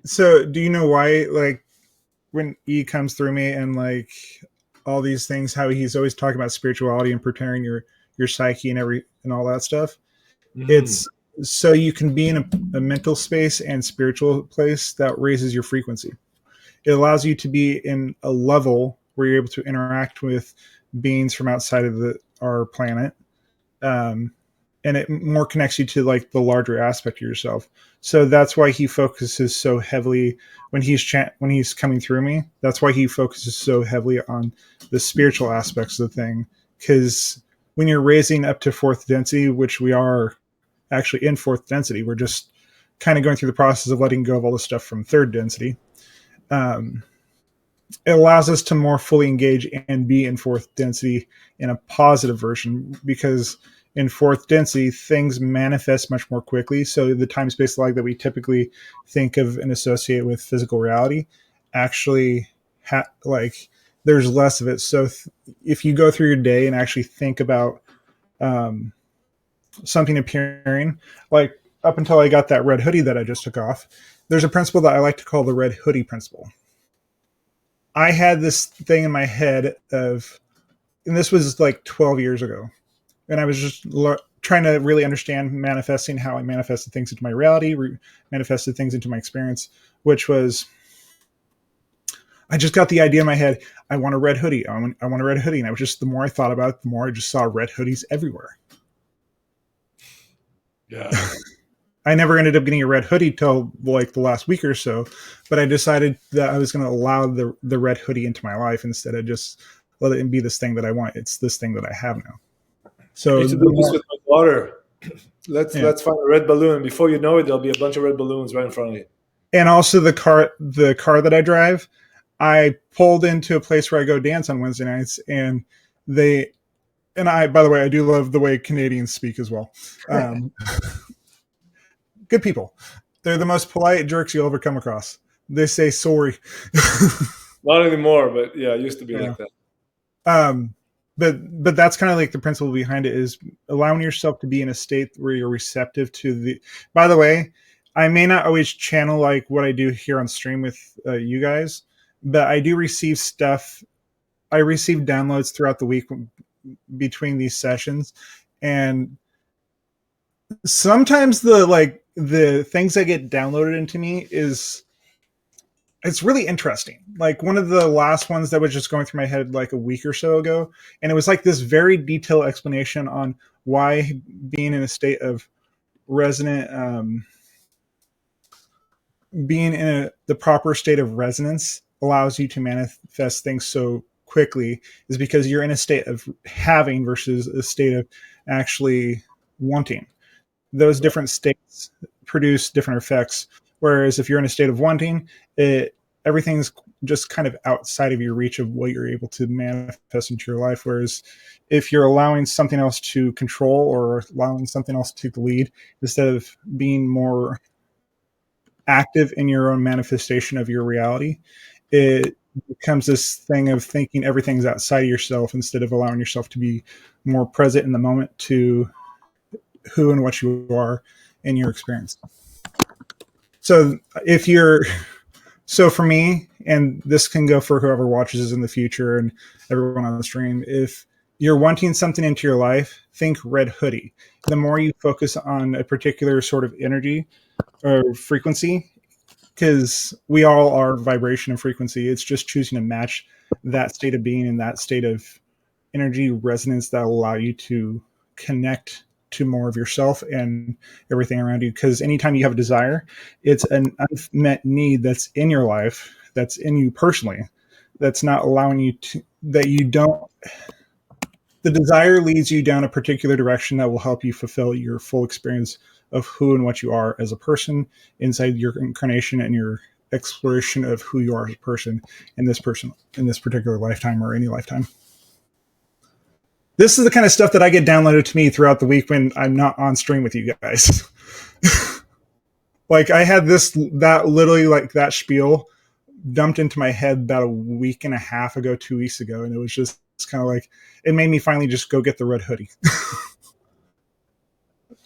So do you know why, like, when E comes through me and like all these things, how he's always talking about spirituality and preparing your psyche and all that stuff? Mm. It's so you can be in a mental space and spiritual place that raises your frequency. It allows you to be in a level where you're able to interact with beings from outside of our planet, um, and it more connects you to like the larger aspect of yourself. So that's why he focuses so heavily when when he's coming through me. That's why he focuses so heavily on the spiritual aspects of the thing, because when you're raising up to fourth density, which we are actually in fourth density, we're just kind of going through the process of letting go of all the stuff from third density. Um, it allows us to more fully engage and be in fourth density in a positive version, because in fourth density things manifest much more quickly. So the time space lag that we typically think of and associate with physical reality actually like there's less of it. So if you go through your day and actually think about um, something appearing, like up until I got that red hoodie that I just took off, there's a principle that I like to call the red hoodie principle. I had this thing in my head of, and this was like 12 years ago, and I was just trying to really understand manifesting, how I manifested things into my reality, manifested things into my experience, which was, I just got the idea in my head. I want a red hoodie. I want a red hoodie. And I was just, the more I thought about it, the more I just saw red hoodies everywhere. Yeah. I never ended up getting a red hoodie till like the last week or so, but I decided that I was going to allow the red hoodie into my life instead of just let it be this thing that I want. It's this thing that I have now. I So need to do this with my daughter. yeah, Let's find a red balloon. Before you know it, there'll be a bunch of red balloons right in front of you. and also the car that I drive, I pulled into a place where I go dance on Wednesday nights, and they and I, by the way, I do love the way Canadians speak as well. Um, good people. They're the most polite jerks you'll ever come across. They say sorry. Not anymore, but yeah, it used to be Yeah. like that. Um, but that's kind of like the principle behind it, is allowing yourself to be in a state where you're receptive to the. By the way, I may not always channel like what I do here on stream with you guys, but I do receive stuff. I receive downloads throughout the week between these sessions, and sometimes the things that get downloaded into me is, it's really interesting. Like one of the last ones that was just going through my head like a week or so ago, and it was like this very detailed explanation on why being in a state of resonant, being in the proper state of resonance allows you to manifest things so quickly, is because you're in a state of having versus a state of actually wanting. Those different states produce different effects. Whereas if you're in a state of wanting, everything's just kind of outside of your reach of what you're able to manifest into your life. Whereas if you're allowing something else to control or allowing something else to lead, instead of being more active in your own manifestation of your reality, it becomes this thing of thinking everything's outside of yourself instead of allowing yourself to be more present in the moment to who and what you are in your experience. So if you're, so for me, and this can go for whoever watches this in the future and everyone on the stream, if you're wanting something into your life, think red hoodie. The more you focus on a particular sort of energy or frequency, because we all are vibration and frequency, it's just choosing to match that state of being and that state of energy resonance that will allow you to connect to more of yourself and everything around you. Because anytime you have a desire, it's an unmet need that's in your life, that's in you personally, that's not allowing you to, that you don't, the desire leads you down a particular direction that will help you fulfill your full experience of who and what you are as a person inside your incarnation and your exploration of who you are as a person in this particular lifetime or any lifetime. This is the kind of stuff that I get downloaded to me throughout the week when I'm not on stream with you guys. Like I had that literally like that spiel dumped into my head about a week and a half ago, 2 weeks ago. And it was just kind of like, it made me finally just go get the red hoodie.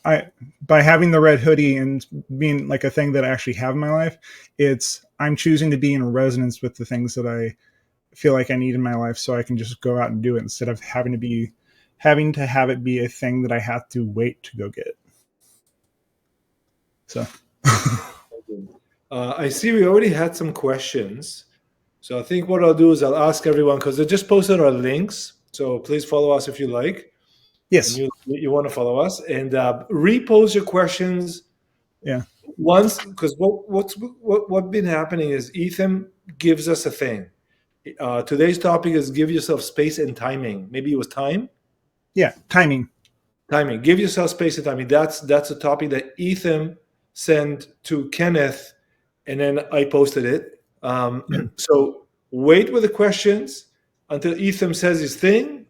I by having the red hoodie and being like a thing that I actually have in my life, I'm choosing to be in resonance with the things that I feel like I need in my life, so I can just go out and do it instead of having to have it be a thing that I have to wait to go get. So I see we already had some questions. So I think what I'll do is I'll ask everyone, because they just posted our links. So please follow us if you like. yes, And you want to follow us. And repost your questions yeah, once, because what's been happening is Ethium gives us a thing. Today's topic is give yourself space and timing. Maybe it was time? yeah, timing. Timing. Give yourself space and timing. That's a topic that Ethan sent to Kenneth, and then I posted it. Yeah. So wait with the questions until Ethan says his thing,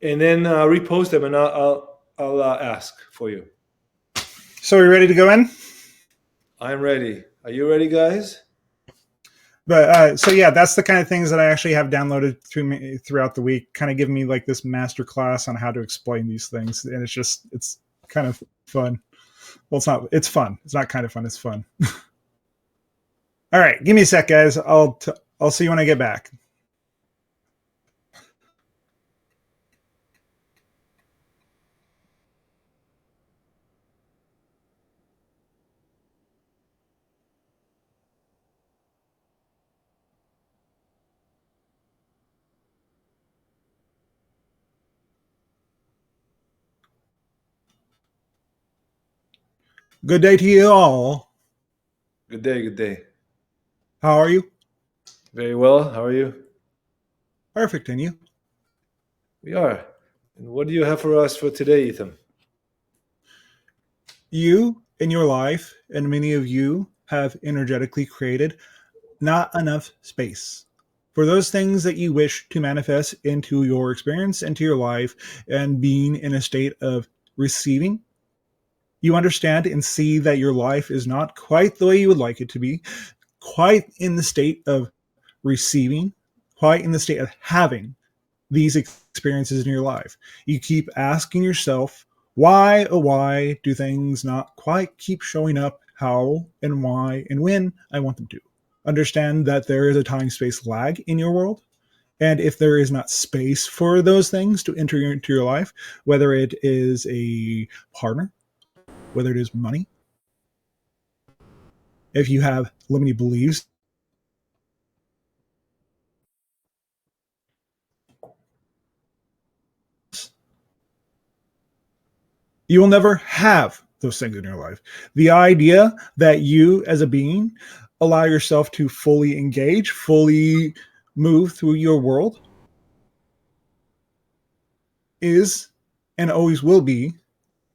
and then repost them, and I'll ask for you. So are we ready to go in? I'm ready. Are you ready, guys? But so yeah, that's the kind of things that I actually have downloaded throughout the week, kind of giving me like this master class on how to explain these things, and it's kind of fun. Well, it's not. It's fun. It's not kind of fun. It's fun. All right, give me a sec, guys. I'll see you when I get back. Good day to you all. Good day. Good day. How are you? Very well. How are you? Perfect, and you? We are. And what do you have for us for today, Ethan? You in your life, and many of you have energetically created not enough space for those things that you wish to manifest into your experience, into your life, and being in a state of receiving. You understand and see that your life is not quite the way you would like it to be, quite in the state of receiving, quite in the state of having these experiences in your life. You keep asking yourself, why, oh, why do things not quite keep showing up how and why and when I want them to? Understand that there is a time space lag in your world. And if there is not space for those things to enter into your life, whether it is a partner, whether it is money, if you have limiting beliefs, you will never have those things in your life. The idea that you as a being allow yourself to fully engage, fully move through your world is and always will be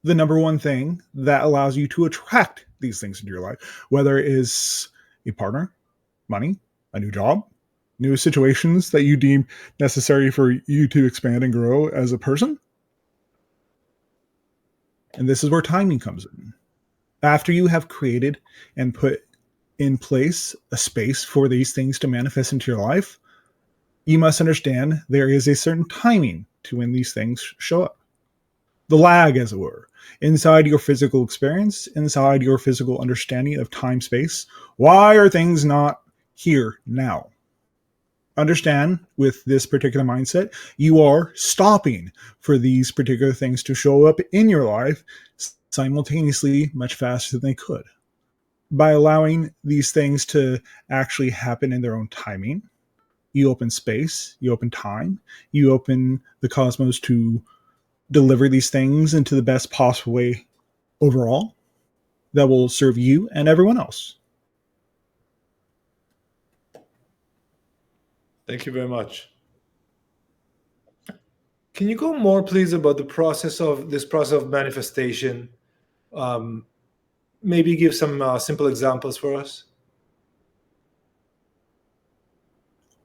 the number one thing that allows you to attract these things into your life, whether it is a partner, money, a new job, new situations that you deem necessary for you to expand and grow as a person. And this is where timing comes in. After you have created and put in place a space for these things to manifest into your life, you must understand there is a certain timing to when these things show up. The lag, as it were, inside your physical experience, inside your physical understanding of time space. Why are things not here now? Understand with this particular mindset, you are stopping for these particular things to show up in your life simultaneously much faster than they could. By allowing these things to actually happen in their own timing, you open space, you open time, you open the cosmos to deliver these things into the best possible way overall that will serve you and everyone else. Thank you very much. Can you go more, please, about the process of manifestation? Maybe give some simple examples for us.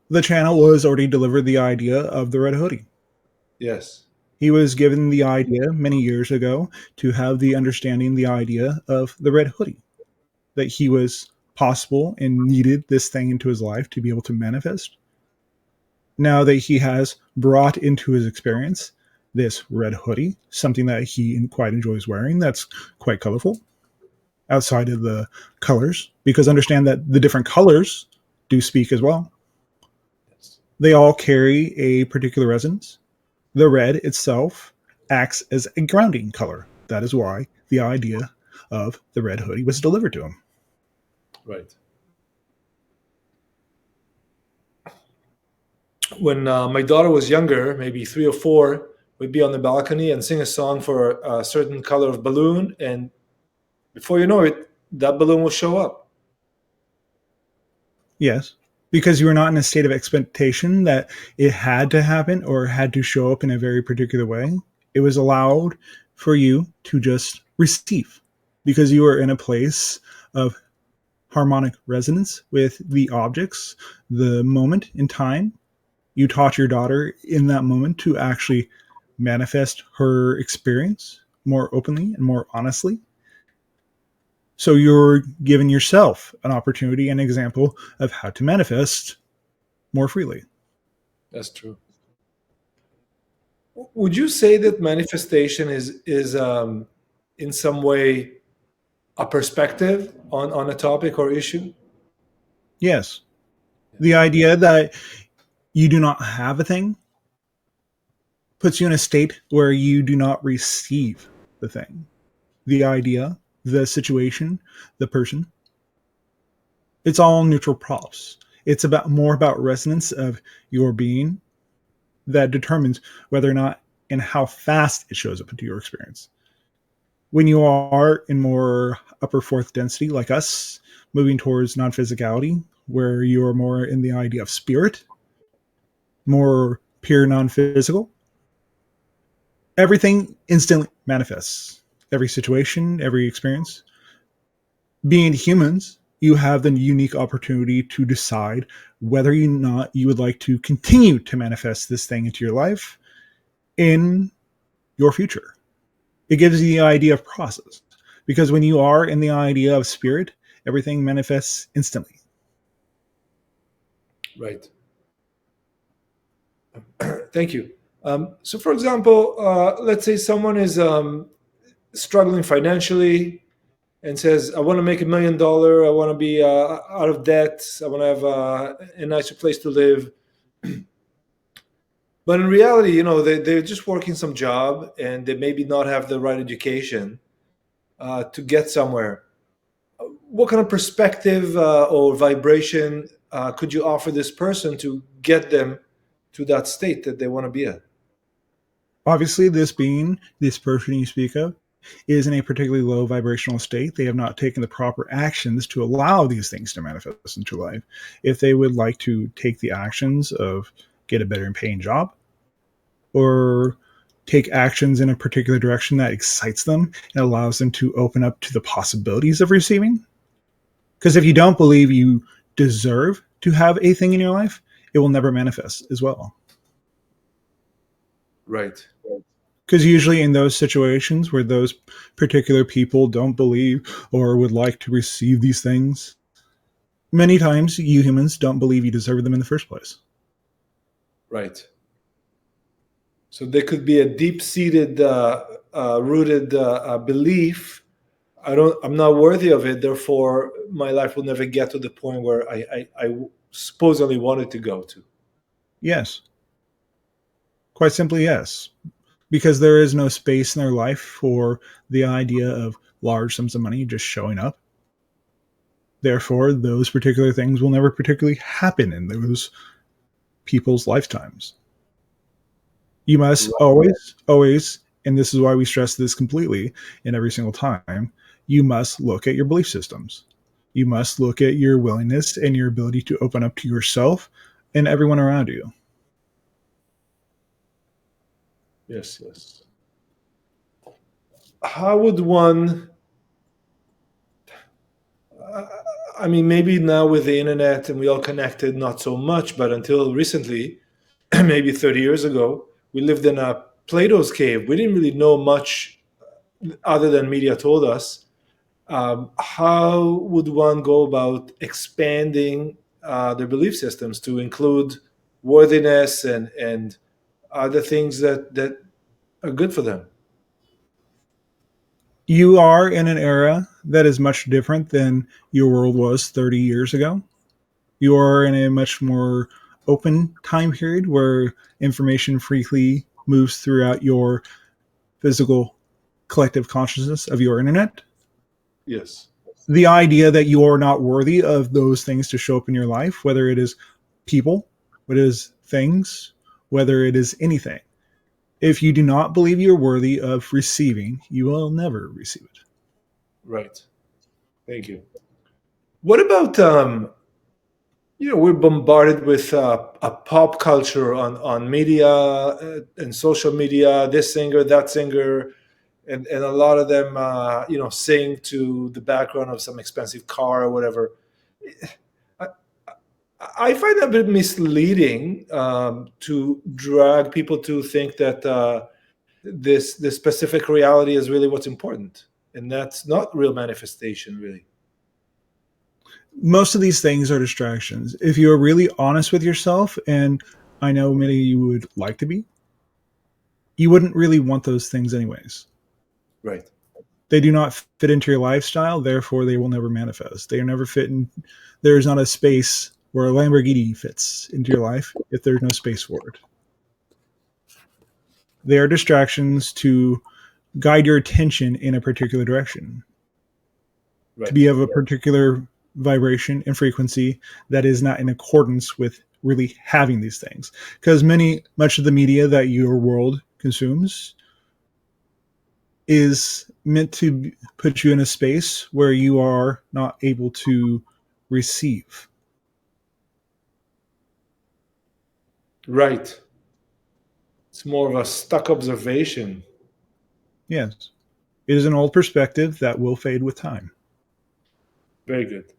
The channel was already delivered the idea of the red hoodie. Yes. He was given the idea many years ago to have the understanding, the idea of the red hoodie, that he was possible and needed this thing into his life to be able to manifest. Now that he has brought into his experience this red hoodie, something that he quite enjoys wearing that's quite colorful outside of the colors, because understand that the different colors do speak as well. Yes. They all carry a particular resonance. The red itself acts as a grounding color. That is why the idea of the red hoodie was delivered to him. Right. When my daughter was younger, maybe 3 or 4, we'd be on the balcony and sing a song for a certain color of balloon, and before you know it, that balloon will show up. Yes, because you were not in a state of expectation that it had to happen or had to show up in a very particular way. It was allowed for you to just receive because you were in a place of harmonic resonance with the objects, the moment in time. You taught your daughter in that moment to actually manifest her experience more openly and more honestly. So you're giving yourself an opportunity, an example of how to manifest more freely. That's true. Would you say that manifestation is in some way a perspective on a topic or issue? Yes. The idea that you do not have a thing puts you in a state where you do not receive the thing. The idea, the situation, the person, it's all neutral props. It's about more about resonance of your being that determines whether or not and how fast it shows up into your experience. When you are in more upper fourth density, like us, moving towards non physicality, where you are more in the idea of spirit, more pure non physical, everything instantly manifests. Every situation, every experience. Being humans, you have the unique opportunity to decide whether or not you would like to continue to manifest this thing into your life in your future. It gives you the idea of process. Because when you are in the idea of spirit, everything manifests instantly. Right. Thank you. So, for example, let's say someone is struggling financially and says, "I want to make $1 million. I want to be out of debt. I want to have a nicer place to live." But in reality, they're just working some job and they maybe not have the right education to get somewhere. What kind of perspective or vibration could you offer this person to get them to that state that they want to be at? Obviously, this being, this person you speak of, is in a particularly low vibrational state. They have not taken the proper actions to allow these things to manifest into life. If they would like to take the actions of get a better paying job or take actions in a particular direction that excites them and allows them to open up to the possibilities of receiving. Because if you don't believe you deserve to have a thing in your life, it will never manifest as well. Right. Because usually in those situations where those particular people don't believe or would like to receive these things, many times you humans don't believe you deserve them in the first place. Right. So there could be a deep-seated, rooted belief. I'm not worthy of it. Therefore, my life will never get to the point where I supposedly wanted to go to. Yes. Quite simply, yes. Because there is no space in their life for the idea of large sums of money just showing up. Therefore, those particular things will never particularly happen in those people's lifetimes. You must always, and this is why we stress this completely in every single time, you must look at your belief systems. You must look at your willingness and your ability to open up to yourself and everyone around you. Yes, yes. How would one? I mean, maybe now with the internet and we all connected, not so much, but until recently, maybe 30 years ago, we lived in a Plato's cave. We didn't really know much other than media told us. How would one go about expanding their belief systems to include worthiness and other things that Good for them. You are in an era that is much different than your world was 30 years ago. You are in a much more open time period where information freely moves throughout your physical collective consciousness of your internet. Yes. The idea that you are not worthy of those things to show up in your life, whether it is people, whether it is things, whether it is anything. If you do not believe you're worthy of receiving, you will never receive it. Right. Thank you. What about we're bombarded with a pop culture on media and social media. This singer, that singer, and a lot of them sing to the background of some expensive car or whatever. I, I find that a bit misleading to drag people to think that this specific reality is really what's important, and that's not real manifestation, really. Most of these things are distractions. If you're really honest with yourself, and I know many of you would like to be, you wouldn't really want those things anyways. Right. They do not fit into your lifestyle, therefore they will never manifest. They are never fit in. There is not a space where a Lamborghini fits into your life if there's no space for it. They are distractions to guide your attention in a particular direction, to be Right. of a particular vibration and frequency that is not in accordance with really having these things. Because much of the media that your world consumes is meant to put you in a space where you are not able to receive. Right. It's more of a stuck observation. Yes. It is an old perspective that will fade with time. Very good.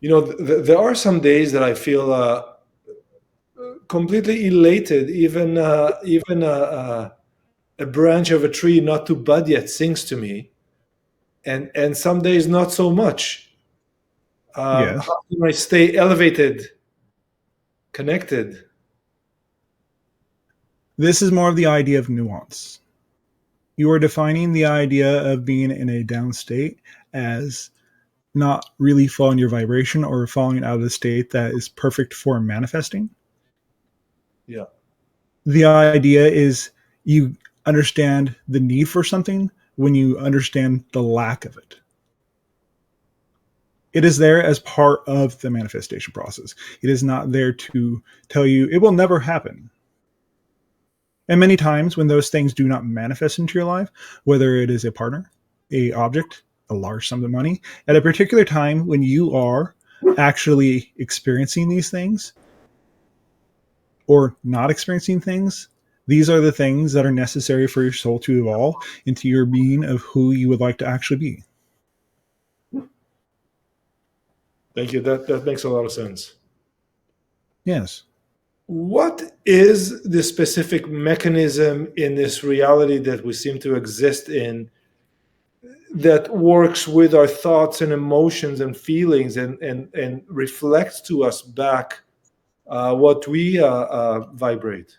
There are some days that I feel completely elated. Even a branch of a tree not too bud yet sings to me, and some days not so much. Yes. How can I stay elevated, connected? This is more of the idea of nuance. You are defining the idea of being in a down state as not really following your vibration or falling out of the state that is perfect for manifesting. Yeah. The idea is you understand the need for something when you understand the lack of it. It is there as part of the manifestation process. It is not there to tell you it will never happen. And many times when those things do not manifest into your life, whether it is a partner, a object, a large sum of money, at a particular time when you are actually experiencing these things or not experiencing things, these are the things that are necessary for your soul to evolve into your being of who you would like to actually be. Thank you. That makes a lot of sense. Yes. What is the specific mechanism in this reality that we seem to exist in that works with our thoughts and emotions and feelings and reflects to us back what we vibrate?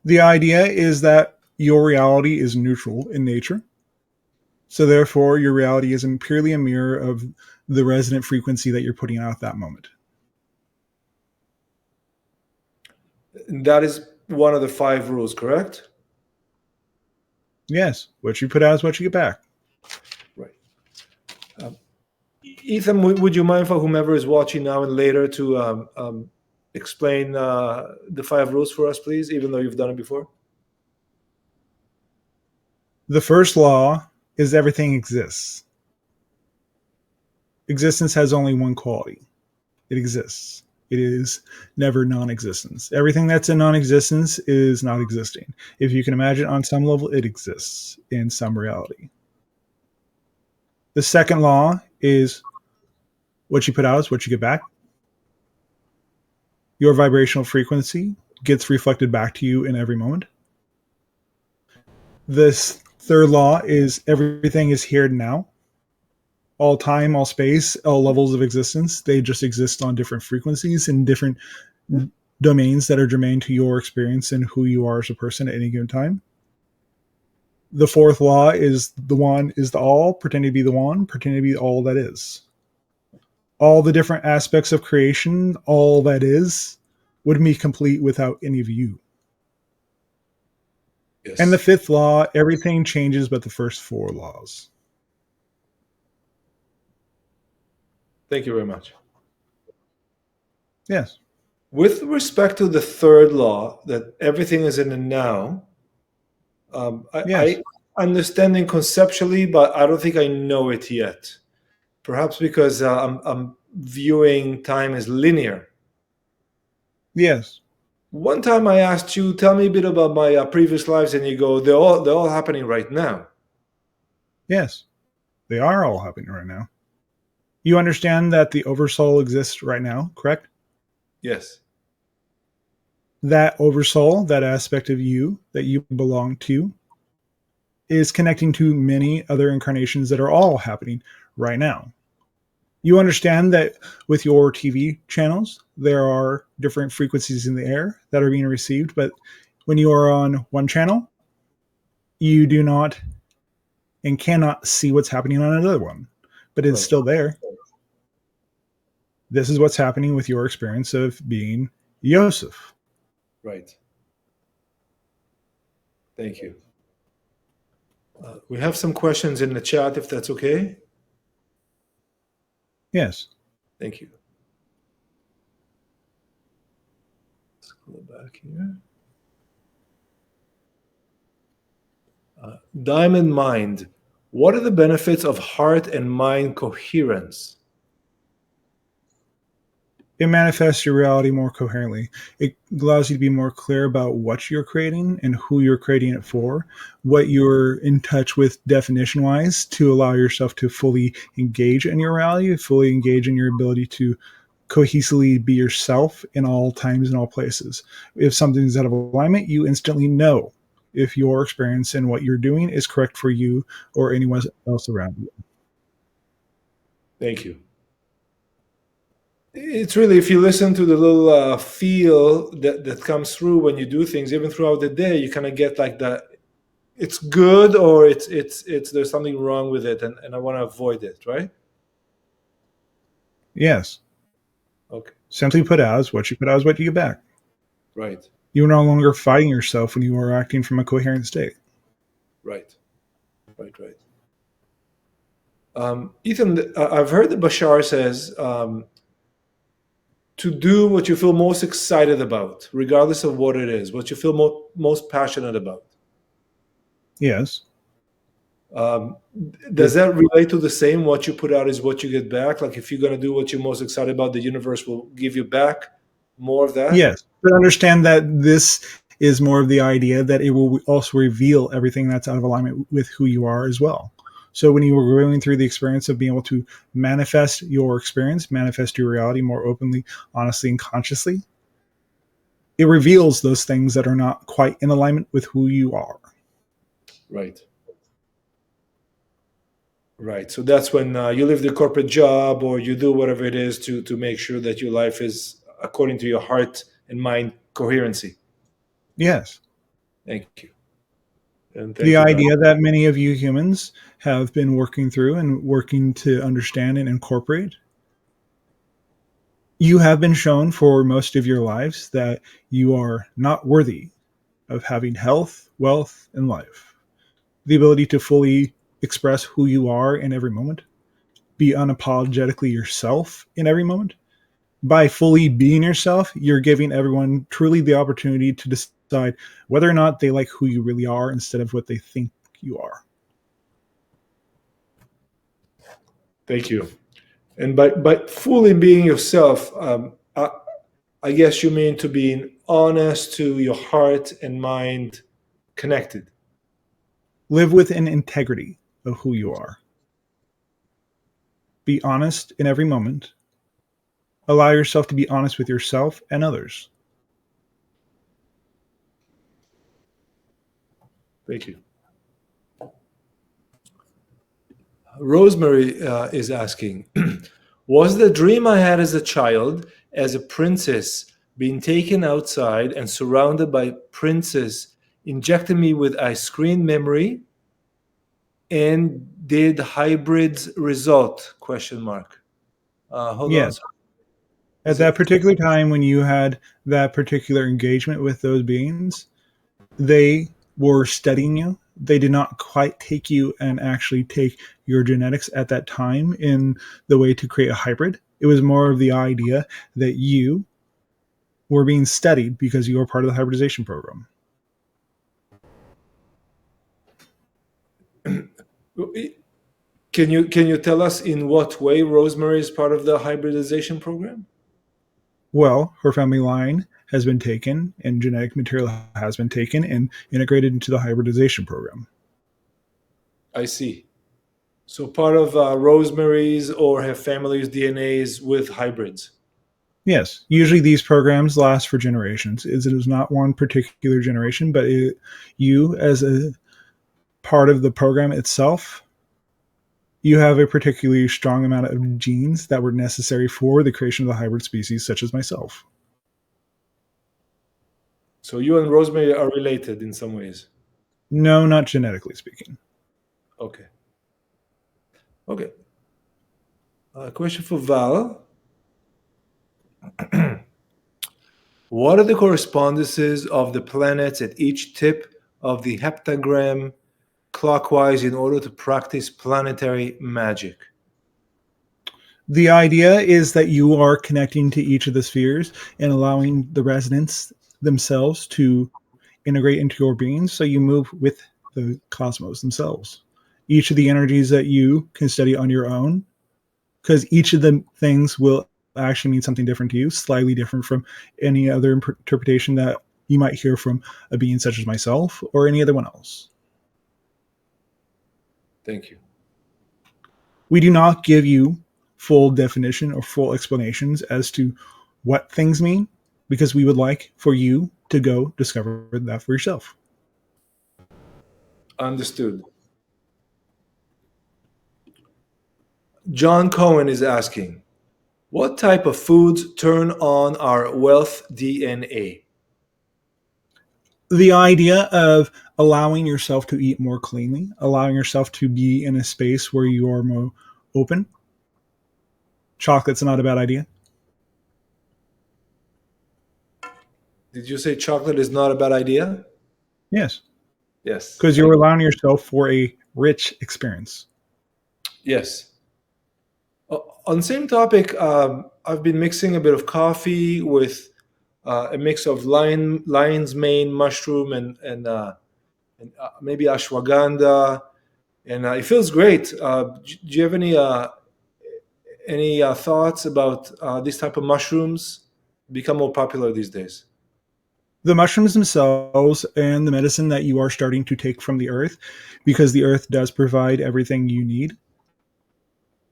The idea is that your reality is neutral in nature. So therefore, your reality is purely a mirror of the resonant frequency that you're putting out at that moment. And that is one of the five rules, correct? Yes, what you put out is what you get back. Right. Ethan, would you mind for whomever is watching now and later to explain the five rules for us, please, even though you've done it before? The first law is everything exists. Existence has only one quality. It exists. It is never non-existence. Everything that's in non-existence is not existing. If you can imagine on some level, it exists in some reality. The second law is what you put out is what you get back. Your vibrational frequency gets reflected back to you in every moment. This third law is everything is here now. all time, all space, all levels of existence. They just exist on different frequencies and different domains that are germane to your experience and who you are as a person at any given time. The fourth law is the one is the all, pretending to be the one, pretending to be all that is. All the different aspects of creation, all that is, would be complete without any of you. Yes. And the fifth law, everything changes but the first four laws. Thank you very much. Yes. With respect to the third law, that everything is in the now, Yes. I understanding conceptually, but I don't think I know it yet. Perhaps because I'm viewing time as linear. Yes. One time I asked you, tell me a bit about my previous lives, and you go, they're all happening right now. Yes. They are all happening right now. You understand that the oversoul exists right now, correct? Yes. That oversoul, that aspect of you that you belong to, is connecting to many other incarnations that are all happening right now. You understand that with your TV channels, there are different frequencies in the air that are being received, but when you are on one channel, you do not and cannot see what's happening on another one, but it's still there. This is what's happening with your experience of being Jozef. Right. Thank you. We have some questions in the chat, if that's okay. Yes. Thank you. Let's go back here. Diamond Mind. What are the benefits of heart and mind coherence? It manifests your reality more coherently. It allows you to be more clear about what you're creating and who you're creating it for, what you're in touch with definition wise to allow yourself to fully engage in your reality, fully engage in your ability to cohesively be yourself in all times and all places. If something's out of alignment, you instantly know if your experience and what you're doing is correct for you or anyone else around you. Thank you. It's really, if you listen to the little feel that comes through when you do things, even throughout the day, you kind of get like that. It's good, or it's there's something wrong with it, and I want to avoid it, right? Yes. Okay. Simply put out is what you put out is what you get back. Right. You are no longer fighting yourself when you are acting from a coherent state. Right. Right. Right. Ethan, I've heard that Bashar says to do what you feel most excited about, regardless of what it is, what you feel most passionate about. Yes. Does that relate to the same? What you put out is what you get back. Like if you're going to do what you're most excited about, the universe will give you back more of that. Yes. But understand that this is more of the idea that it will also reveal everything that's out of alignment with who you are as well. So when you were going through the experience of being able to manifest your experience, manifest your reality more openly, honestly, and consciously, it reveals those things that are not quite in alignment with who you are. Right. Right. So that's when you leave the corporate job or you do whatever it is to make sure that your life is according to your heart and mind coherency. Yes. Thank you. And thank The you, idea that many of you humans have been working through and working to understand and incorporate. You have been shown for most of your lives that you are not worthy of having health, wealth, and life. The ability to fully express who you are in every moment, be unapologetically yourself in every moment. By fully being yourself, you're giving everyone truly the opportunity to decide whether or not they like who you really are instead of what they think you are. Thank you. And by fully being yourself, I guess you mean to being honest to your heart and mind connected. Live with an integrity of who you are. Be honest in every moment. Allow yourself to be honest with yourself and others. Thank you. Rosemary is asking, was the dream I had as a child as a princess being taken outside and surrounded by princes injecting me with a screen memory, and did hybrids result? Question mark. Hold on. Yes. At Is it? that particular time when you had that particular engagement with those beings, they were studying you. They did not quite take you and actually take your genetics at that time in the way to create a hybrid. It was more of the idea that you were being studied because you were part of the hybridization program. Can you tell us in what way Rosemary is part of the hybridization program? Well, her family line has been taken and genetic material has been taken and integrated into the hybridization program. I see. So part of Rosemary's or her family's DNAs with hybrids. Yes, usually these programs last for generations. It is not one particular generation, but you, as a part of the program itself, you have a particularly strong amount of genes that were necessary for the creation of the hybrid species, such as myself. So you and Rosemary are related in some ways. No, not genetically speaking. Okay. Okay. Question for Val. What are the correspondences of the planets at each tip of the heptagram clockwise in order to practice planetary magic? The idea is that you are connecting to each of the spheres and allowing the resonance themselves to integrate into your being, so you move with the cosmos themselves. Each of the energies that you can study on your own, because each of the things will actually mean something different to you, slightly different from any other interpretation that you might hear from a being such as myself or any other one else. Thank you. We do not give you full definition or full explanations as to what things mean, because we would like for you to go discover that for yourself. Understood. John Cohen is asking, what type of foods turn on our wealth DNA? The idea of allowing yourself to eat more cleanly, allowing yourself to be in a space where you are more open. Chocolate's not a bad idea. Did you say chocolate is not a bad idea? Yes, Yes. because you're allowing yourself for a rich experience. Yes. On the same topic, I've been mixing a bit of coffee with a mix of lion's mane mushroom and maybe ashwagandha, and it feels great. Do you have any thoughts about this type of mushrooms? Become more popular these days. The mushrooms themselves and the medicine that you are starting to take from the earth, because the earth does provide everything you need.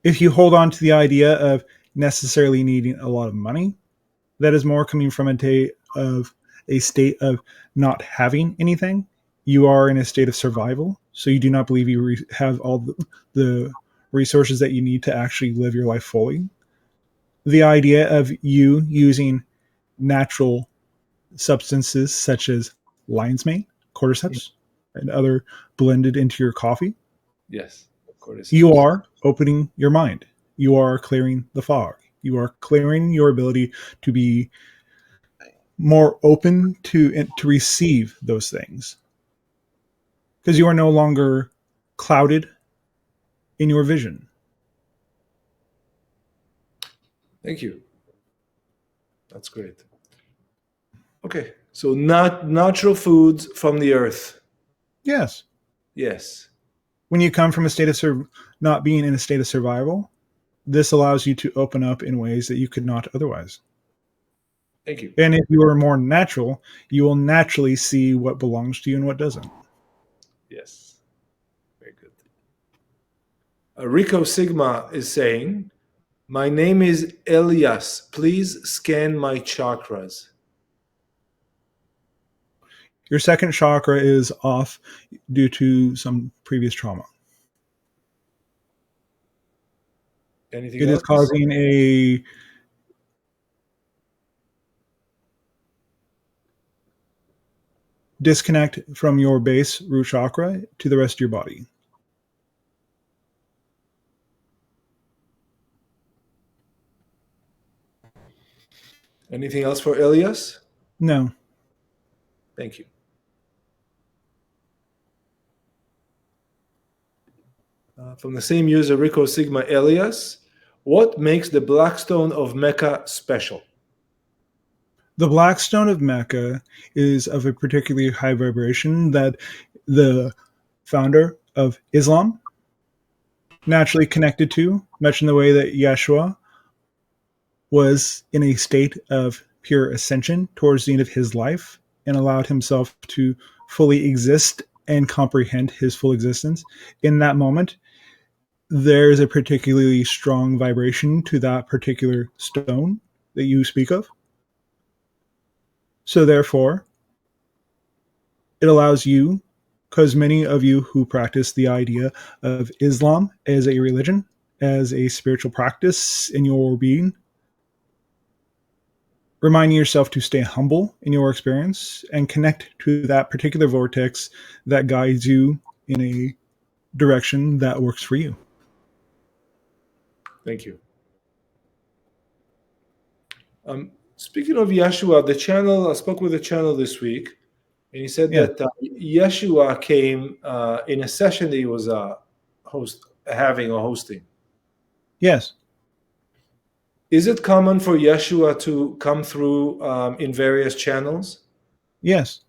If you hold on to the idea of necessarily needing a lot of money, that is more coming from a state of not having anything. You are in a state of survival, so you do not believe you have all the resources that you need to actually live your life fully. The idea of you using natural substances such as lion's mane, cordyceps, and other blended into your coffee, Yes, of course. you are opening your mind. You are clearing the fog. You are clearing your ability to be more open to receive those things, because you are no longer clouded in your vision. Thank you. That's great. Okay, so not natural foods from the earth. Yes. Yes. When you come from a state of not being in a state of survival, this allows you to open up in ways that you could not otherwise. Thank you. And if you are more natural, you will naturally see what belongs to you and what doesn't. Yes. Very good. Rico Sigma is saying, my name is Elias. Please scan my chakras. Your second chakra is off due to some previous trauma. Anything It is else? causing a disconnect from your base root chakra to the rest of your body. Anything else for Elias? No. Thank you. From the same user, Rico Sigma Elias, what makes the Black Stone of Mecca special? The black stone of Mecca is of a particularly high vibration that the founder of Islam naturally connected to, much in the way that Yeshua was in a state of pure ascension towards the end of his life and allowed himself to fully exist and comprehend his full existence. In that moment, there's a particularly strong vibration to that particular stone that you speak of. So, therefore, it allows you, because many of you who practice the idea of Islam as a religion, as a spiritual practice in your being, reminding yourself to stay humble in your experience and connect to that particular vortex that guides you in a direction that works for you. Thank you. Speaking of Yeshua, the channel, I spoke with the channel this week, and he said Yeah. that Yeshua came in a session that he was having or hosting. Yes. Is it common for Yeshua to come through in various channels? Yes.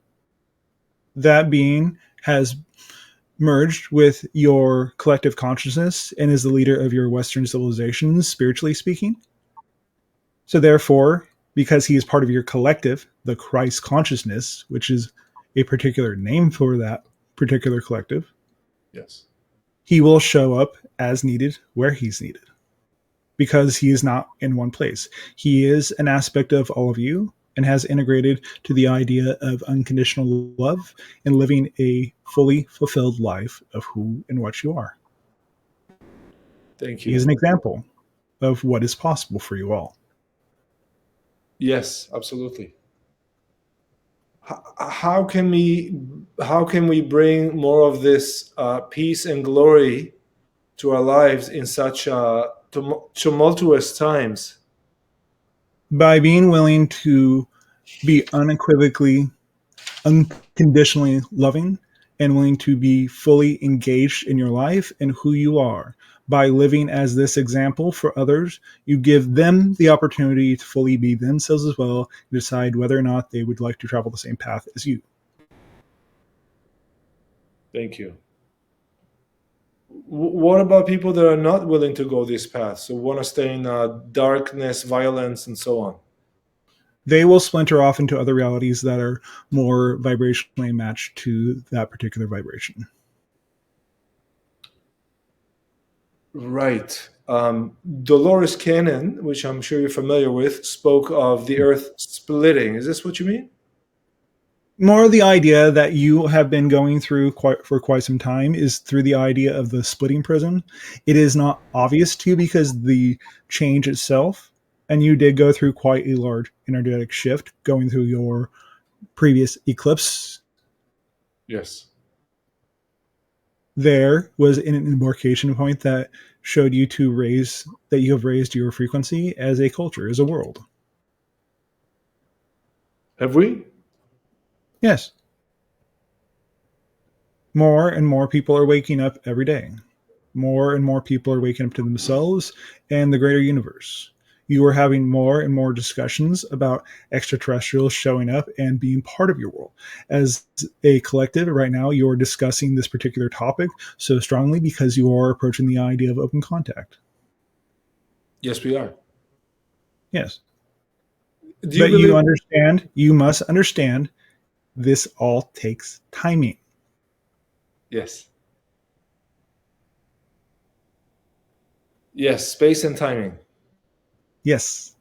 That being has merged with your collective consciousness and is the leader of your Western civilizations, spiritually speaking. So, therefore, because he is part of your collective, the Christ consciousness, which is a particular name for that particular collective, Yes. he will show up as needed where he's needed because he is not in one place. He is an aspect of all of you and has integrated to the idea of unconditional love and living a fully fulfilled life of who and what you are. Thank He you. is an example of what is possible for you all. Yes, absolutely. How can we bring more of this peace and glory to our lives in such tumultuous times? By being willing to be unequivocally, unconditionally loving and willing to be fully engaged in your life and who you are. By living as this example for others, you give them the opportunity to fully be themselves as well and decide whether or not they would like to travel the same path as you. Thank you. What about people that are not willing to go this path, so want to stay in darkness, violence, and so on? They will splinter off into other realities that are more vibrationally matched to that particular vibration. Right. Dolores Cannon, which I'm sure you're familiar with, spoke of the earth splitting. Is this what you mean? More the idea that you have been going through for quite some time is through the idea of the splitting prism. It is not obvious to you because the change itself, and you did go through quite a large energetic shift going through your previous eclipse. Yes. There was an embarkation point that showed you to raise that you have raised your frequency as a culture, as a world. Have we? Yes. More and more people are waking up every day. More and more people are waking up to themselves and the greater universe. You are having more and more discussions about extraterrestrials showing up and being part of your world. As a collective, right now, you're discussing this particular topic so strongly because you are approaching the idea of open contact. Yes, we are. Yes. Do you But you believe? understand, you must understand, this all takes timing. Yes. Yes, space and timing. Yes.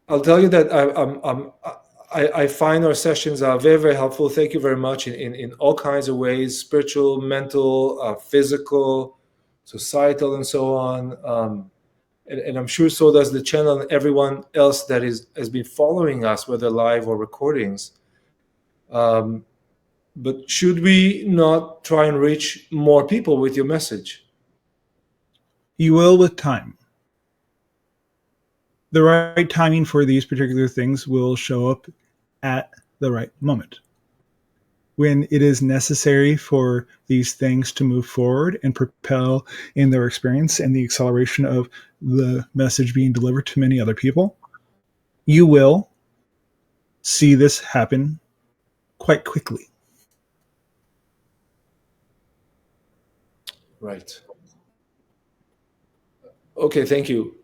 I'll tell you that I find our sessions are very, very helpful. Thank you very much in all kinds of ways: spiritual, mental, physical, societal, and so on. And I'm sure so does the channel and everyone else that has been following us, whether live or recordings. But should we not try and reach more people with your message? You will with time. The right timing for these particular things will show up at the right moment. When it is necessary for these things to move forward and propel in their experience and the acceleration of the message being delivered to many other people, you will see this happen quite quickly. Right. Okay, thank you.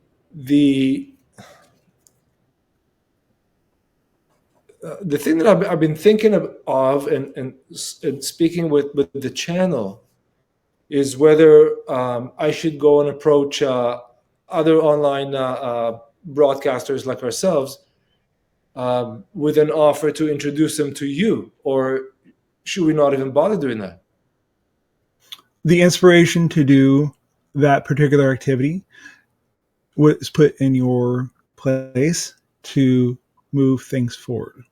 The thing that I've been thinking of and speaking with the channel is whether I should go and approach other online broadcasters like ourselves with an offer to introduce them to you, or should we not even bother doing that? The inspiration to do that particular activity was put in your place to move things forward.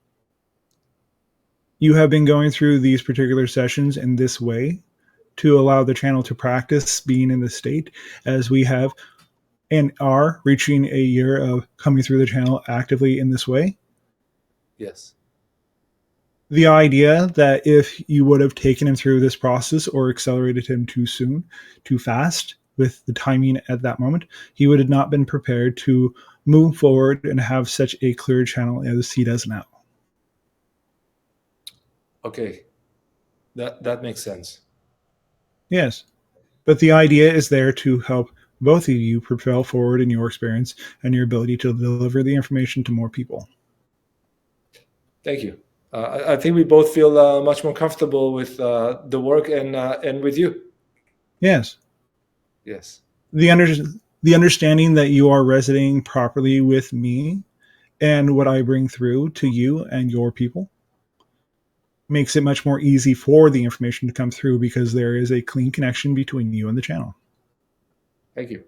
You have been going through these particular sessions in this way to allow the channel to practice being in the state as we have and are reaching a year of coming through the channel actively in this way. Yes. The idea that if you would have taken him through this process or accelerated him too soon, too fast with the timing at that moment, he would have not been prepared to move forward and have such a clear channel as he does now. Okay, that makes sense. Yes. But the idea is there to help both of you propel forward in your experience and your ability to deliver the information to more people. Thank you. I think we both feel much more comfortable with the work and with you. Yes. Yes. The understanding that you are resonating properly with me and what I bring through to you and your people makes it much more easy for the information to come through because there is a clean connection between you and the channel. Thank you.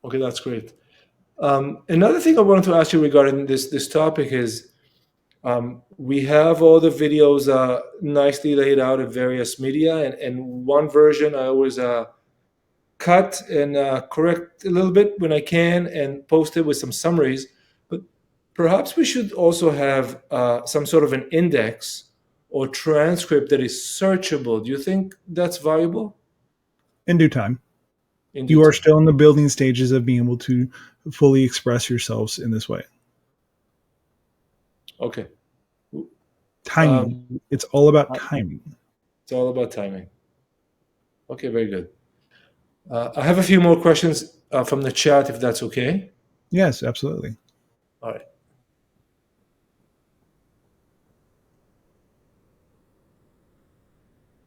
Okay, that's great. Another thing I wanted to ask you regarding this topic is we have all the videos nicely laid out in various media, and one version I always cut and correct a little bit when I can and post it with some summaries. But perhaps we should also have some sort of an index or transcript that is searchable. Do you think that's valuable? In due time. In due You are time. still in the building stages of being able to fully express yourselves in this way. Okay. Timing. It's all about timing. It's all about timing. Okay, very good. I have a few more questions from the chat, if that's okay. Yes, absolutely. All right.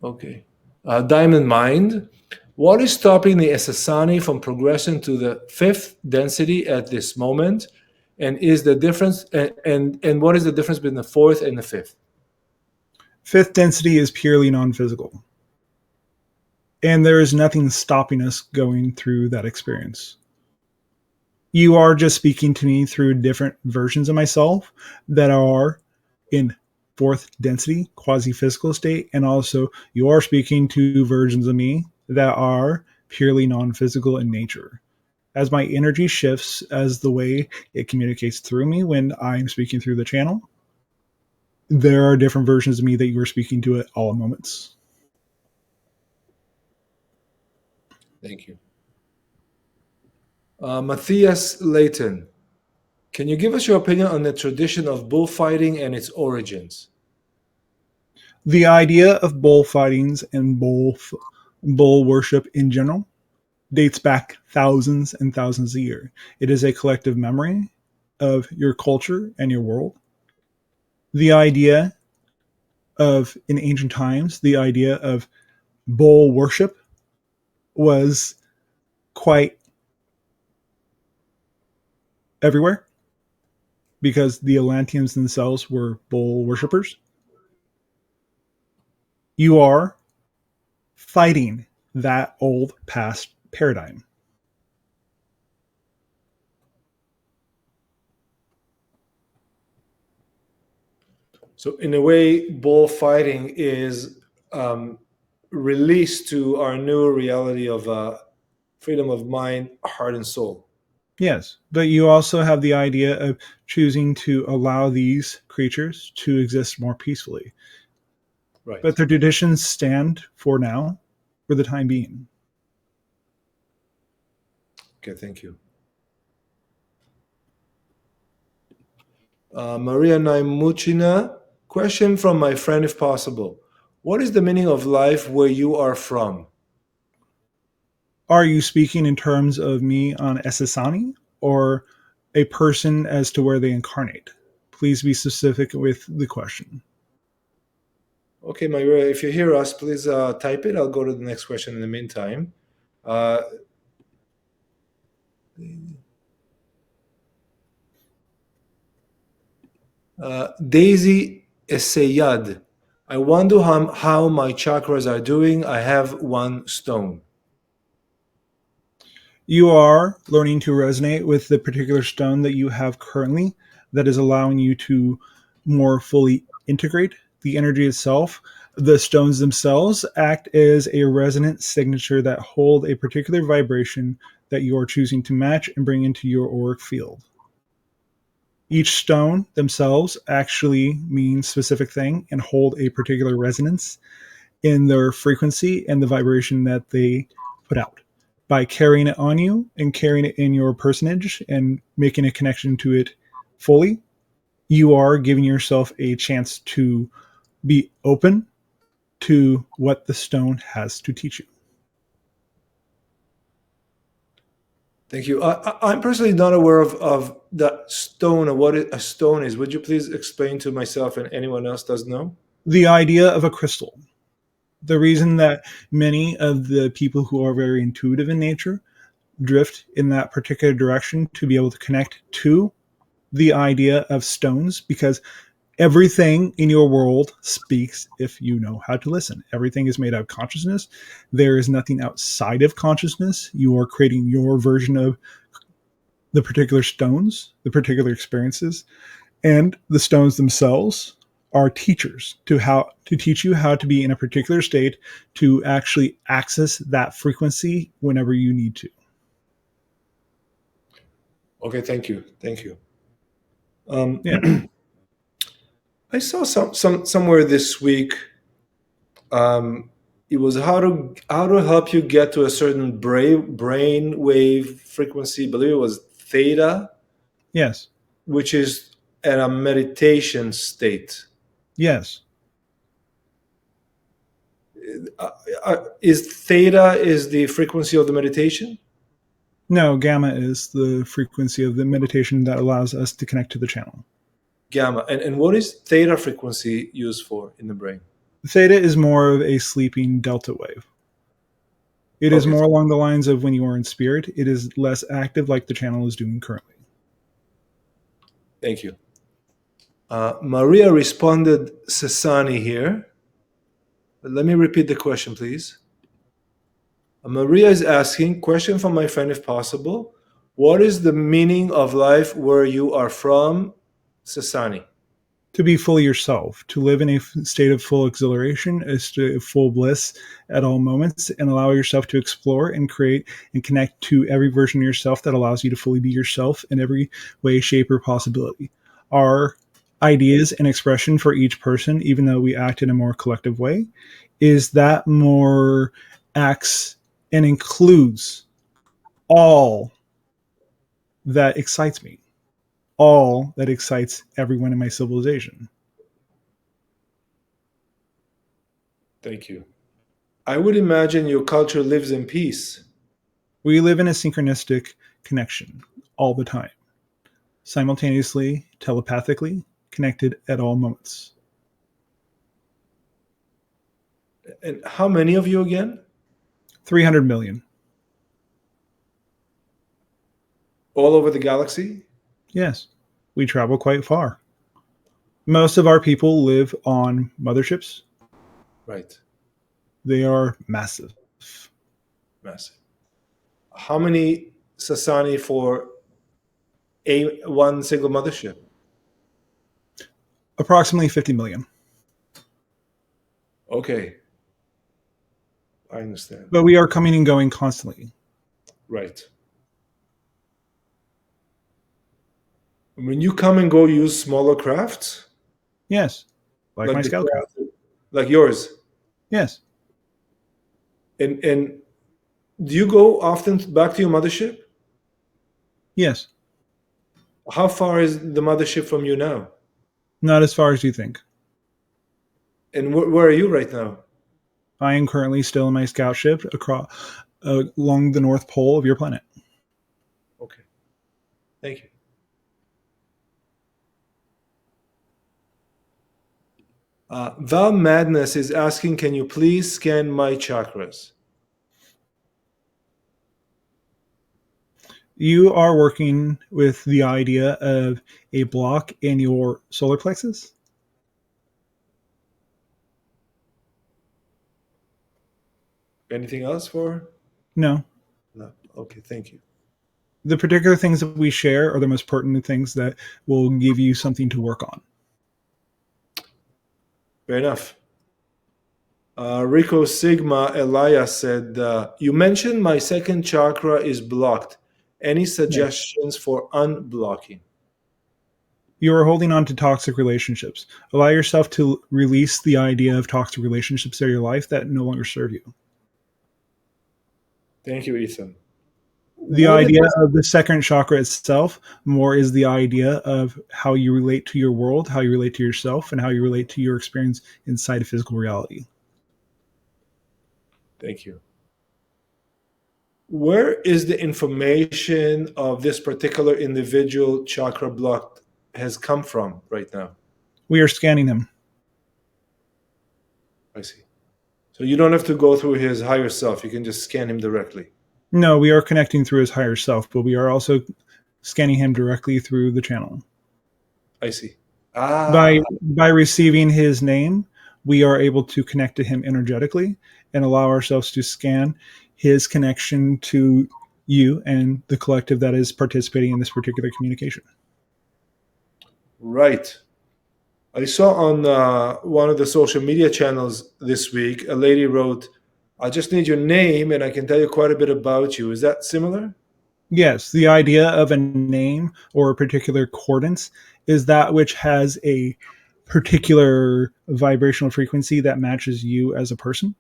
Okay. Diamond Mind. What is stopping the Ssani from progressing to the fifth density at this moment? And is the difference and what is the difference between the fourth and the fifth? Fifth density is purely non-physical. And there is nothing stopping us going through that experience. You are just speaking to me through different versions of myself that are in fourth density, quasi-physical state, and also you are speaking to versions of me that are purely non-physical in nature. As my energy shifts as the way it communicates through me when I'm speaking through the channel, there are different versions of me that you are speaking to at all moments. Thank you. Matthias Layton, can you give us your opinion on the tradition of bullfighting and its origins? The idea of bullfightings and bull worship in general dates back thousands and thousands of years. It is a collective memory of your culture and your world. The idea of, in ancient times, the idea of bull worship was quite everywhere. because the Atlanteans themselves were bull worshippers. You are fighting that old past paradigm. So in a way, bullfighting is um, released to our new reality of freedom of mind, heart, and soul. Yes, but you also have the idea of choosing to allow these creatures to exist more peacefully. But Right. their traditions stand for now, for the time being. Okay, thank you. Maria Naimuchina, question from my friend, if possible. What is the meaning of life where you are from? Are you speaking in terms of me on Esasani or a person as to where they incarnate? Please be specific with the question. Okay, Maria, if you hear us, please type it. I'll go to the next question in the meantime. Uh, Daisy Essayad. I wonder how my chakras are doing. I have one stone. You are learning to resonate with the particular stone that you have currently that is allowing you to more fully integrate the energy itself. The stones themselves act as a resonant signature that hold a particular vibration that you are choosing to match and bring into your auric field. Each stone themselves actually mean specific thing and hold a particular resonance in their frequency and the vibration that they put out. By carrying it on you and carrying it in your personage and making a connection to it fully, you are giving yourself a chance to be open to what the stone has to teach you. Thank you. I'm personally not aware of that stone or what a stone is. Would you please explain to myself and anyone else does know? The idea of a crystal. The reason that many of the people who are very intuitive in nature drift in that particular direction to be able to connect to the idea of stones, because everything in your world speaks if you know how to listen. Everything is made out of consciousness. There is nothing outside of consciousness. You are creating your version of the particular stones, the particular experiences, and the stones themselves are teachers to teach you how to be in a particular state to actually access that frequency whenever you need to. Okay, thank you. Thank you. Yeah. I saw somewhere this week. It was how to help you get to a certain brain wave frequency. I believe it was theta, Yes. which is at a meditation state. Yes. Is theta is the frequency of the meditation? No, gamma is the frequency of the meditation that allows us to connect to the channel. Gamma. And what is theta frequency used for in the brain? Theta is more of a sleeping delta wave. It is Okay, more along the lines of when you are in spirit. It is less active like the channel is doing currently. thank you. Maria responded Sasani here. But let me repeat the question, please. Maria is asking, question from my friend if possible. What is the meaning of life where you are from, Sasani? To be fully yourself, to live in a state of full exhilaration, a state of full bliss at all moments, and allow yourself to explore and create and connect to every version of yourself that allows you to fully be yourself in every way, shape, or possibility. Our ideas and expression for each person, even though we act in a more collective way, is that more acts and includes all that excites me, all that excites everyone in my civilization. Thank you. I would imagine your culture lives in peace. We live in a synchronistic connection all the time, simultaneously, telepathically connected at all moments. And how many of you again? 300 million. All over the galaxy? Yes. We travel quite far. Most of our people live on motherships. Right. They are massive. Massive. How many Sasani for one single mothership? Approximately 50 million. Okay. I understand. But we are coming and going constantly. Right. When you come and go, use smaller crafts? Yes. Like my The scout craft. craft, like yours. Yes. And do you go often back to your mothership? Yes. How far is the mothership from you now? Not as far as you think. And where are you right now? I am currently still in my scout ship along the North Pole of your planet. Okay. Thank you. Val Madness is asking, can you please scan my chakras? You are working with the idea of a block in your solar plexus? Anything else for? No. No. Okay, thank you. The particular things that we share are the most pertinent things that will give you something to work on. Fair enough. Rico Sigma Elias said, you mentioned my second chakra is blocked. Any suggestions for unblocking? You are holding on to toxic relationships. Allow yourself to release the idea of toxic relationships in your life that no longer serve you. Thank you, Ethan. The What idea is, of the second chakra itself more is the idea of how you relate to your world, how you relate to yourself, and how you relate to your experience inside of physical reality. thank you. Where is the information of this particular individual chakra block has come from right now? We are scanning him. I see. So you don't have to go through his higher self. You can just scan him directly. No, we are connecting through his higher self, but we are also scanning him directly through the channel. I see. By receiving his name, we are able to connect to him energetically and allow ourselves to scan his connection to you and the collective that is participating in this particular communication. Right. I saw on one of the social media channels this week, a lady wrote, I just need your name and I can tell you quite a bit about you. Is that similar? Yes, the idea of a name or a particular coordinates is that which has a particular vibrational frequency that matches you as a person.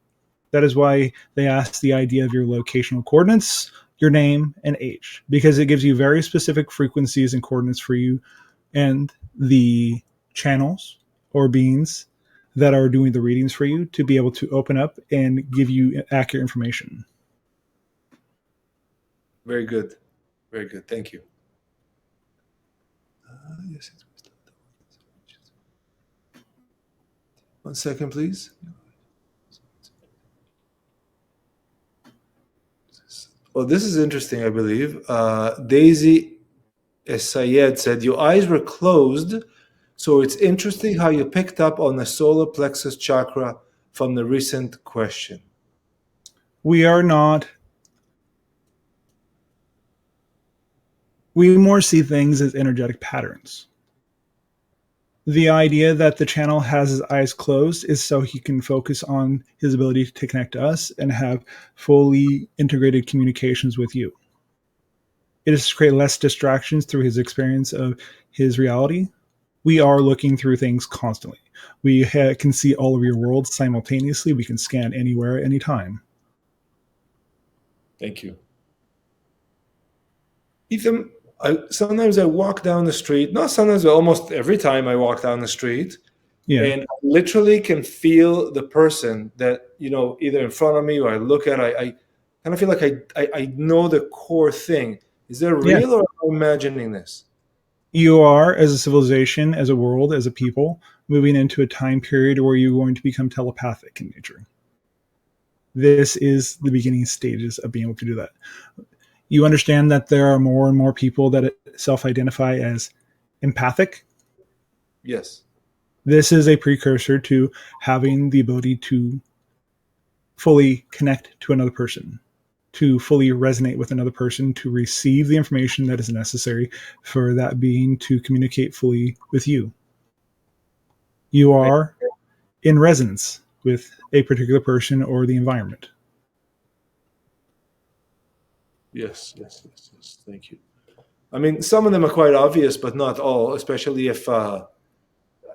That is why they ask the idea of your locational coordinates, your name, and age, because it gives you very specific frequencies and coordinates for you and the channels or beings that are doing the readings for you to be able to open up and give you accurate information. Very good. Very good. Thank you. Yes. 1 second, please. Well, this is interesting, I believe. Daisy Sayed said, your eyes were closed, so it's interesting how you picked up on the solar plexus chakra from the recent question. We are not, we more see things as energetic patterns. The idea that the channel has his eyes closed is so he can focus on his ability to connect to us and have fully integrated communications with you. It is to create less distractions through his experience of his reality. We are looking through things constantly. We can see all of your worlds simultaneously. We can scan anywhere, anytime. Thank you. Ethan, sometimes I walk down the street, not sometimes, but almost every time I walk down the street, Yeah. and I literally can feel the person that, either in front of me or I look at, I kind of feel like I know the core thing. Is that Yeah. real or am I imagining this? You are, as a civilization, as a world, as a people, moving into a time period where you're going to become telepathic in nature. This is the beginning stages of being able to do that. You understand that there are more and more people that self-identify as empathic. Yes. This is a precursor to having the ability to fully connect to another person, to fully resonate with another person, to receive the information that is necessary for that being to communicate fully with you. You are in resonance with a particular person or the environment. Yes. Thank you. I mean, some of them are quite obvious, but not all, especially if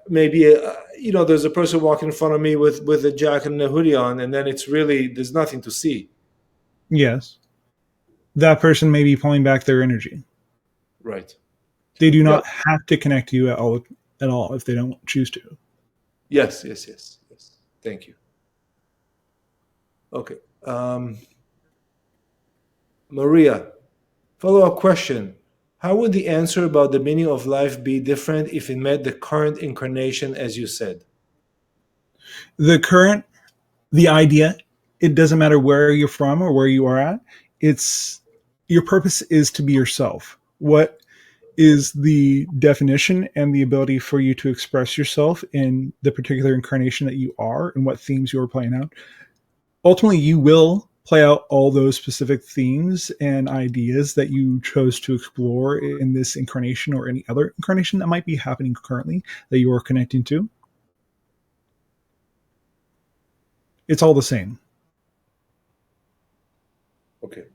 maybe there's a person walking in front of me with a jacket and a hoodie on, and then it's really there's nothing to see. Yes. That person may be pulling back their energy. Right. They do Yeah. not have to connect to you at all if they don't choose to. Yes. Thank you. Okay. Maria, follow-up question. How would the answer about the meaning of life be different if it met the current incarnation, as you said? The idea, it doesn't matter where you're from or where you are at. It's your purpose is to be yourself. What is the definition and the ability for you to express yourself in the particular incarnation that you are and what themes you are playing out? Ultimately, you will play out all those specific themes and ideas that you chose to explore in this incarnation or any other incarnation that might be happening currently that you are connecting to. It's all the same. Okay.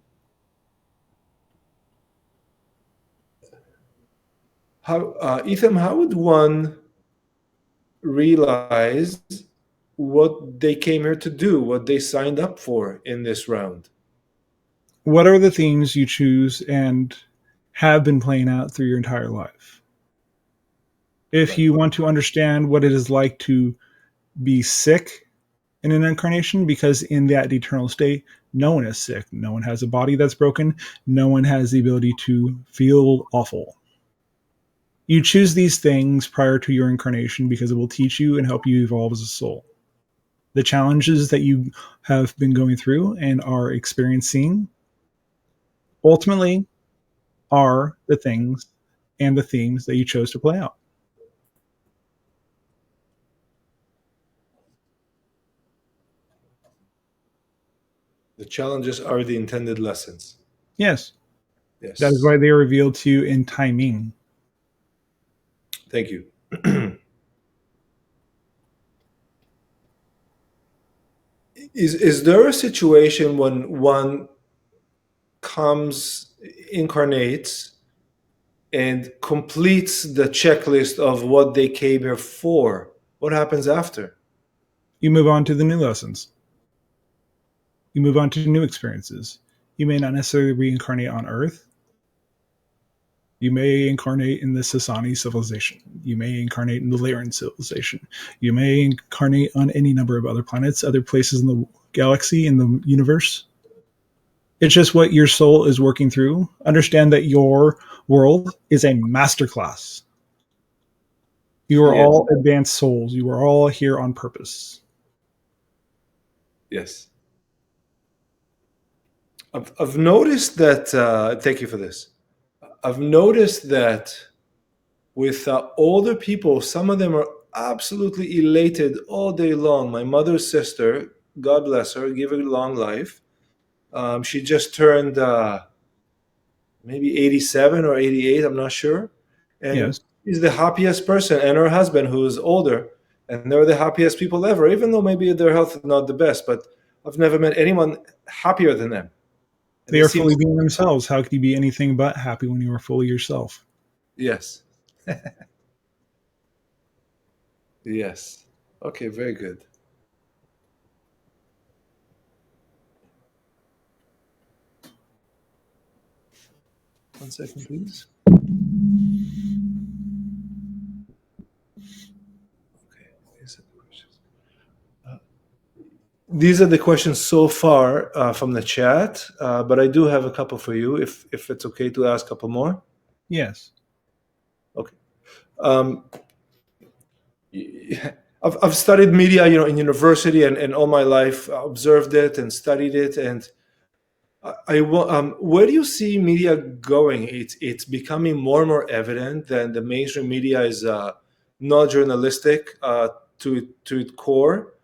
Ethan, how would one realize what they came here to do, what they signed up for in this round? What are the themes you choose and have been playing out through your entire life? If Right. you want to understand what it is like to be sick in an incarnation, because in that eternal state, no one is sick. No one has a body that's broken. No one has the ability to feel awful. You choose these things prior to your incarnation because it will teach you and help you evolve as a soul. The challenges that you have been going through and are experiencing ultimately are the things and the themes that you chose to play out. The challenges are the intended lessons. Yes. That is Yes. why they are revealed to you in timing. Thank you. Is there a situation when one incarnates and completes the checklist of what they came here for? What happens after? You move on to the new lessons. You move on to new experiences. You may not necessarily reincarnate on Earth. You may incarnate in the Sasani civilization. You may incarnate in the Lyran civilization. You may incarnate on any number of other planets, other places in the galaxy, in the universe. It's just what your soul is working through. Understand that your world is a masterclass. You are Yeah. all advanced souls. You are all here on purpose. Yes. I've noticed that, thank you for this. I've noticed that with older people, some of them are absolutely elated all day long. My mother's sister, God bless her, give her long life. She just turned maybe 87 or 88, I'm not sure. And Yes. she's the happiest person, and her husband, who is older, and they're the happiest people ever, even though maybe their health is not the best. But I've never met anyone happier than them. And They they are seem, fully being themselves. How could you be anything but happy when you are fully yourself? yes. Yes. Okay, very good. One second, please. Okay, these are the questions so far from the chat, but I do have a couple for you, if it's okay to ask a couple more. Yes. Okay. Um, I've studied media, in university and all my life, observed it and studied it, and Where do you see media going? It's becoming more and more evident that the mainstream media is not journalistic to its core,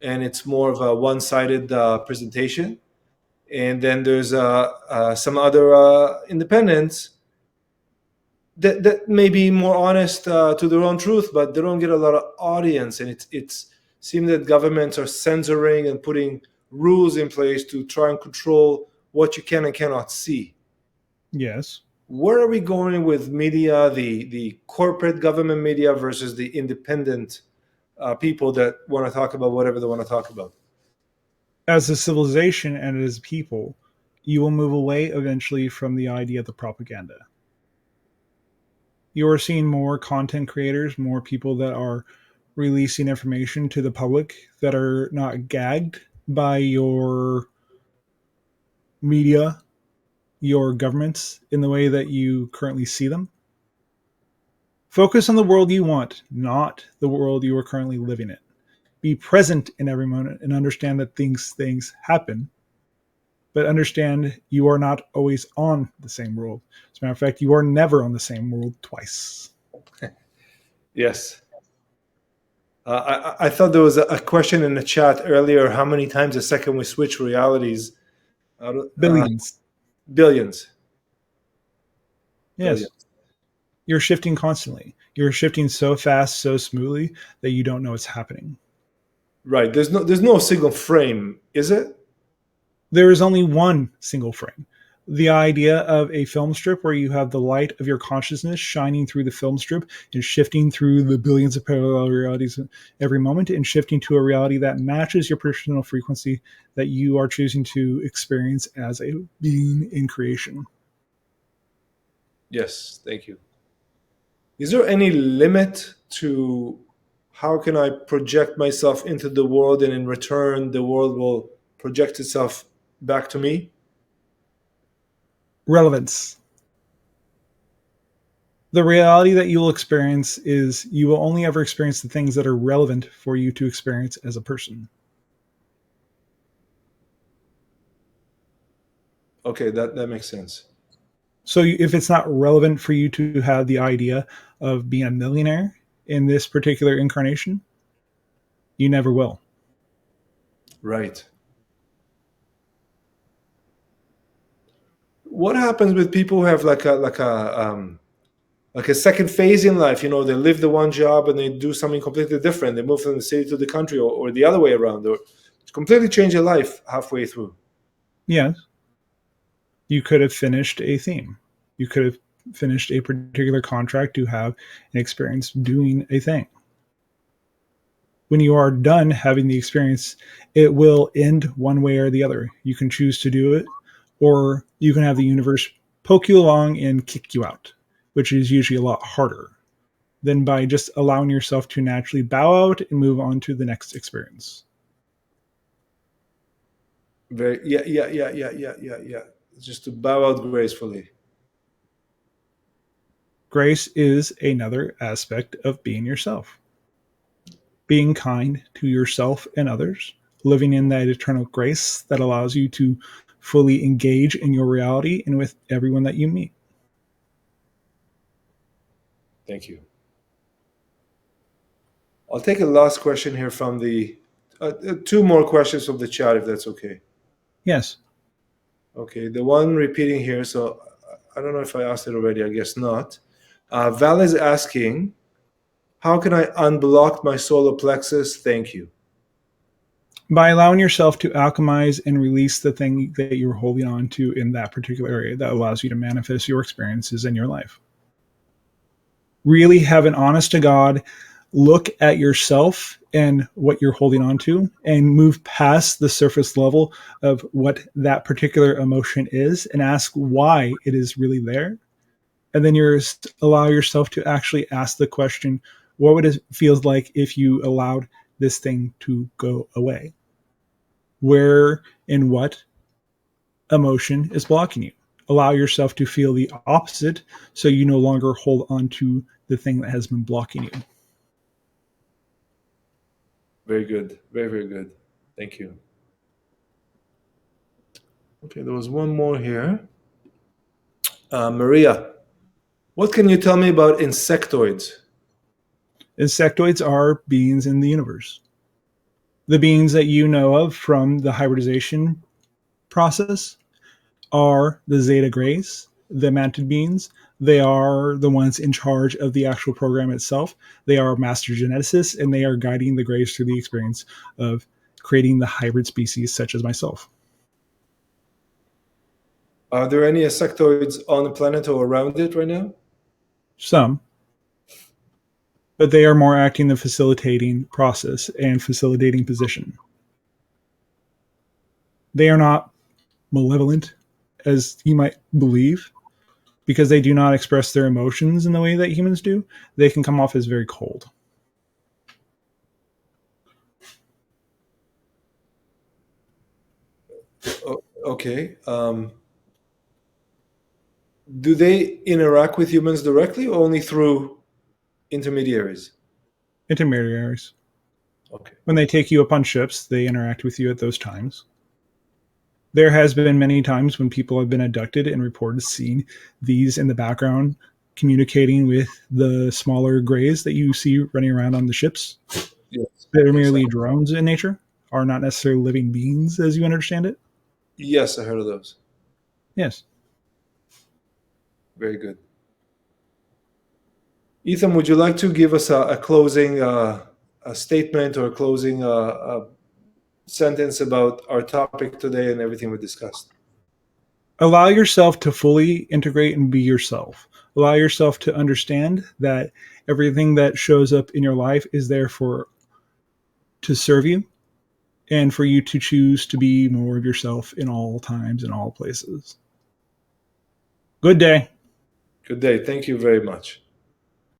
and it's more of a one-sided presentation. And then there's some other independents that may be more honest to their own truth, but they don't get a lot of audience. And it's seems that governments are censoring and putting rules in place to try and control what you can and cannot see. Yes. Where are we going with media, the corporate government media versus the independent people that want to talk about whatever they want to talk about? As a civilization and as a people, you will move away eventually from the idea of the propaganda. You are seeing more content creators, more people that are releasing information to the public that are not gagged by your media, your governments in the way that you currently see them. Focus on the world you want, not the world you are currently living in. Be present in every moment and understand that things happen, but understand you are not always on the same world. As a matter of fact, you are never on the same world twice. Yes. I thought there was a question in the chat earlier. How many times a second we switch realities? Billions. Billions. Yes. You're shifting constantly. You're shifting so fast, so smoothly that you don't know what's happening. Right. There's no single frame, is it? There is only one single frame. The idea of a film strip where you have the light of your consciousness shining through the film strip and shifting through the billions of parallel realities every moment and shifting to a reality that matches your personal frequency that you are choosing to experience as a being in creation. Yes, thank you. Is there any limit to how can I project myself into the world and in return the world will project itself back to me? Relevance. The reality that you will experience is you will only ever experience the things that are relevant for you to experience as a person. Okay, that makes sense. So if it's not relevant for you to have the idea of being a millionaire in this particular incarnation, you never will. Right. What happens with people who have like a second phase in life? You know, they live the one job and they do something completely different. They move from the city to the country, or the other way around, or completely change their life halfway through. Yes. You could have finished a theme. You could have finished a particular contract to have an experience doing a thing. When you are done having the experience, it will end one way or the other. You can choose to do it, or you can have the universe poke you along and kick you out, which is usually a lot harder than by just allowing yourself to naturally bow out and move on to the next experience. Very, yeah. Just to bow out gracefully. Grace is another aspect of being yourself. Being kind to yourself and others, living in that eternal grace that allows you to fully engage in your reality and with everyone that you meet. Thank you. I'll take a last question here from the two more questions from the chat, if that's okay. Yes. Okay, the one repeating here, so I don't know if I asked it already, I guess not. Val is asking, how can I unblock my solar plexus? Thank you. By allowing yourself to alchemize and release the thing that you're holding on to in that particular area that allows you to manifest your experiences in your life. Really have an honest to God look at yourself and what you're holding on to and move past the surface level of what that particular emotion is and ask why it is really there. And then you allow yourself to actually ask the question, what would it feel like if you allowed this thing to go away? Where and what emotion is blocking you? Allow yourself to feel the opposite so you no longer hold on to the thing that has been blocking you. Very good. Very, very good. Thank you. Okay, there was one more here. Maria, what can you tell me about insectoids? Insectoids are beings in the universe. The beings that you know of from the hybridization process are the Zeta Grays, the mantid beings. They are the ones in charge of the actual program itself. They are master geneticists, and they are guiding the Grays through the experience of creating the hybrid species such as myself. Are there any insectoids on the planet or around it right now? Some, but they are more acting the facilitating process and facilitating position. They are not malevolent as you might believe, because they do not express their emotions in the way that humans do. They can come off as very cold. Okay. Do they interact with humans directly or only through intermediaries? Intermediaries. Okay. When they take you up on ships, they interact with you at those times. There has been many times when people have been abducted and reported seeing these in the background communicating with the smaller grays that you see running around on the ships. Yes. They're Yes, merely drones in nature, are not necessarily living beings as you understand it. yes, I heard of those. Yes. Very good. Ethan, would you like to give us a closing a statement or a closing sentence about our topic today and everything we discussed? Allow yourself to fully integrate and be yourself. Allow yourself to understand that everything that shows up in your life is there for to serve you and for you to choose to be more of yourself in all times and all places. Good day. Good day. Thank you very much.